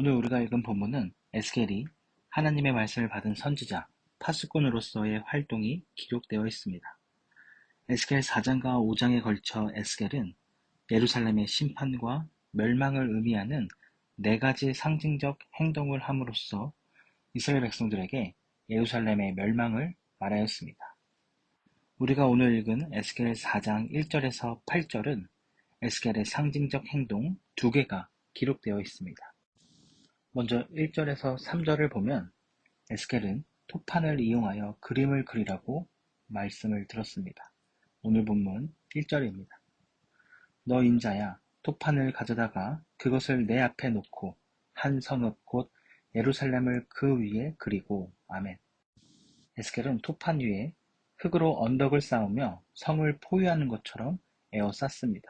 오늘 우리가 읽은 본문은 에스겔이 하나님의 말씀을 받은 선지자, 파수꾼으로서의 활동이 기록되어 있습니다. 에스겔 4장과 5장에 걸쳐 에스겔은 예루살렘의 심판과 멸망을 의미하는 네 가지 상징적 행동을 함으로써 이스라엘 백성들에게 예루살렘의 멸망을 말하였습니다. 우리가 오늘 읽은 에스겔 4장 1절에서 8절은 에스겔의 상징적 행동 두 개가 기록되어 있습니다. 먼저 1절에서 3절을 보면 에스겔은 토판을 이용하여 그림을 그리라고 말씀을 들었습니다. 오늘 본문 1절입니다. 너 인자야, 토판을 가져다가 그것을 내 앞에 놓고 한 성읍 곧 예루살렘을 그 위에 그리고. 아멘. 에스겔은 토판 위에 흙으로 언덕을 쌓으며 성을 포위하는 것처럼 에워쌌습니다.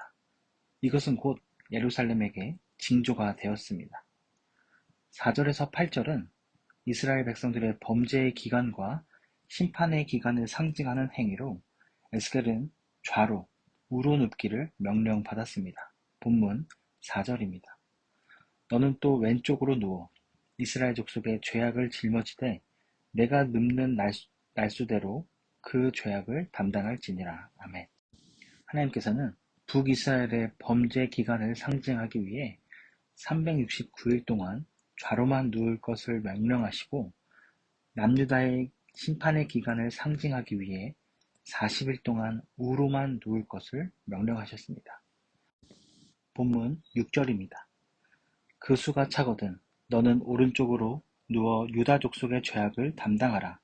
이것은 곧 예루살렘에게 징조가 되었습니다. 4절에서 8절은 이스라엘 백성들의 범죄의 기간과 심판의 기간을 상징하는 행위로 에스겔은 좌로 우로 눕기를 명령받았습니다. 본문 4절입니다. 너는 또 왼쪽으로 누워 이스라엘 족속의 죄악을 짊어지되 내가 눕는 날수대로 그 죄악을 담당할지니라. 아멘. 하나님께서는 북이스라엘의 범죄 기간을 상징하기 위해 369일 동안 좌로만 누울 것을 명령하시고 남유다의 심판의 기간을 상징하기 위해 40일 동안 우로만 누울 것을 명령하셨습니다. 본문 6절입니다. 그 수가 차거든 너는 오른쪽으로 누워 유다 족속의 죄악을 담당하라.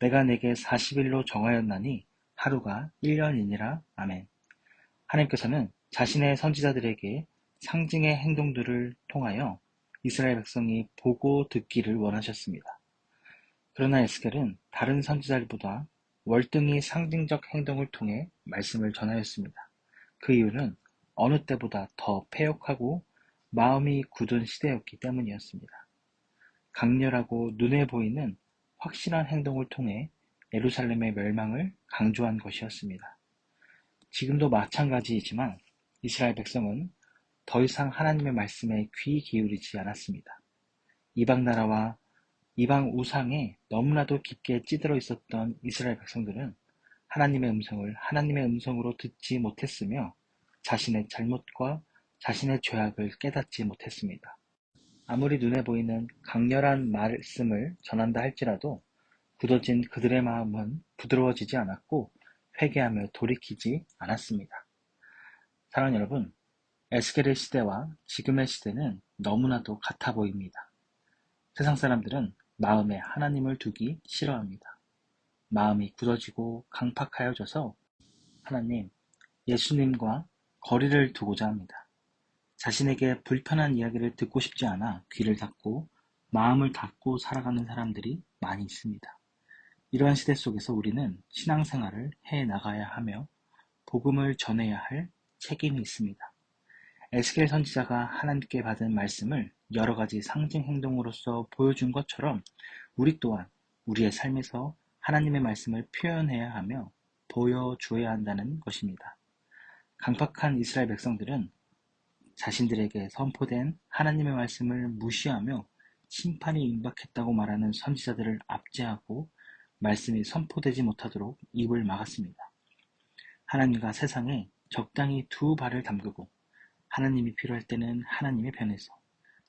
내가 내게 40일로 정하였나니 하루가 1년이니라. 아멘. 하나님께서는 자신의 선지자들에게 상징의 행동들을 통하여 이스라엘 백성이 보고 듣기를 원하셨습니다. 그러나 에스겔은 다른 선지자들보다 월등히 상징적 행동을 통해 말씀을 전하였습니다. 그 이유는 어느 때보다 더 패역하고 마음이 굳은 시대였기 때문이었습니다. 강렬하고 눈에 보이는 확실한 행동을 통해 예루살렘의 멸망을 강조한 것이었습니다. 지금도 마찬가지이지만 이스라엘 백성은 더 이상 하나님의 말씀에 귀 기울이지 않았습니다. 이방 나라와 이방 우상에 너무나도 깊게 찌들어 있었던 이스라엘 백성들은 하나님의 음성을 하나님의 음성으로 듣지 못했으며 자신의 잘못과 자신의 죄악을 깨닫지 못했습니다. 아무리 눈에 보이는 강렬한 말씀을 전한다 할지라도 굳어진 그들의 마음은 부드러워지지 않았고 회개하며 돌이키지 않았습니다. 사랑하는 여러분, 에스겔의 시대와 지금의 시대는 너무나도 같아 보입니다. 세상 사람들은 마음에 하나님을 두기 싫어합니다. 마음이 굳어지고 강팍하여져서 하나님, 예수님과 거리를 두고자 합니다. 자신에게 불편한 이야기를 듣고 싶지 않아 귀를 닫고 마음을 닫고 살아가는 사람들이 많이 있습니다. 이러한 시대 속에서 우리는 신앙생활을 해나가야 하며 복음을 전해야 할 책임이 있습니다. 에스겔 선지자가 하나님께 받은 말씀을 여러 가지 상징 행동으로서 보여준 것처럼 우리 또한 우리의 삶에서 하나님의 말씀을 표현해야 하며 보여주어야 한다는 것입니다. 강팍한 이스라엘 백성들은 자신들에게 선포된 하나님의 말씀을 무시하며 심판이 임박했다고 말하는 선지자들을 압제하고 말씀이 선포되지 못하도록 입을 막았습니다. 하나님과 세상에 적당히 두 발을 담그고 하나님이 필요할 때는 하나님의 편에서,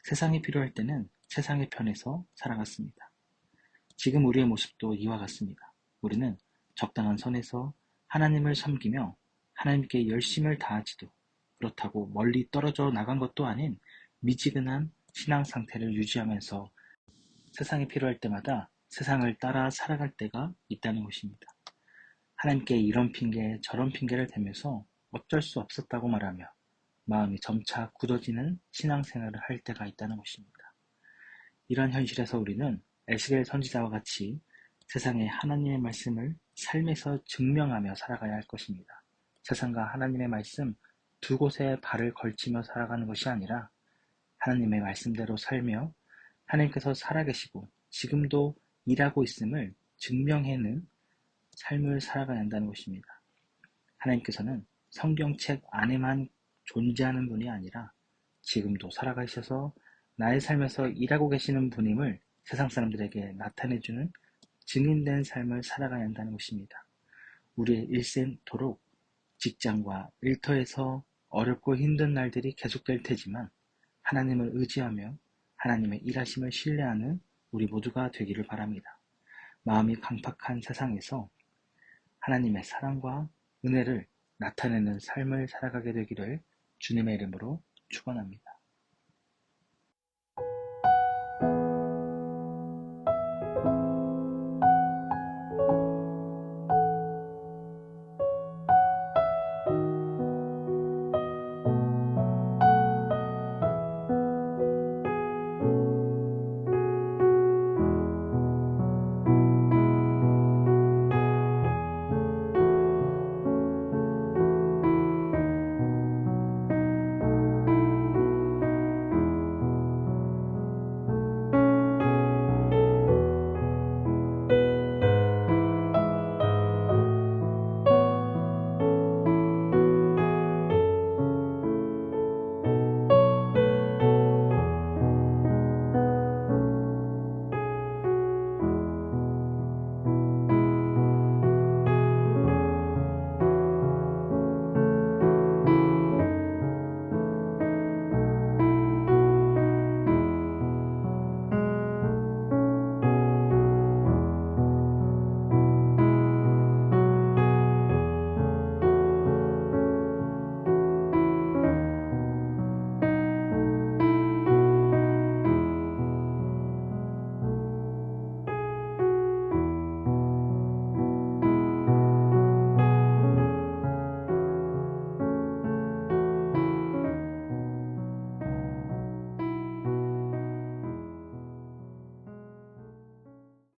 세상이 필요할 때는 세상의 편에서 살아갔습니다. 지금 우리의 모습도 이와 같습니다. 우리는 적당한 선에서 하나님을 섬기며 하나님께 열심을 다하지도 그렇다고 멀리 떨어져 나간 것도 아닌 미지근한 신앙 상태를 유지하면서 세상이 필요할 때마다 세상을 따라 살아갈 때가 있다는 것입니다. 하나님께 이런 핑계 저런 핑계를 대면서 어쩔 수 없었다고 말하며 마음이 점차 굳어지는 신앙생활을 할 때가 있다는 것입니다. 이런 현실에서 우리는 에스겔 선지자와 같이 세상에 하나님의 말씀을 삶에서 증명하며 살아가야 할 것입니다. 세상과 하나님의 말씀 두 곳에 발을 걸치며 살아가는 것이 아니라 하나님의 말씀대로 살며 하나님께서 살아계시고 지금도 일하고 있음을 증명해내는 삶을 살아가야 한다는 것입니다. 하나님께서는 성경책 안에만 존재하는 분이 아니라 지금도 살아가셔서 나의 삶에서 일하고 계시는 분임을 세상 사람들에게 나타내주는 증인된 삶을 살아가야 한다는 것입니다. 우리의 일생토록 직장과 일터에서 어렵고 힘든 날들이 계속될 테지만 하나님을 의지하며 하나님의 일하심을 신뢰하는 우리 모두가 되기를 바랍니다. 마음이 강팍한 세상에서 하나님의 사랑과 은혜를 나타내는 삶을 살아가게 되기를 주님의 이름으로 축원합니다.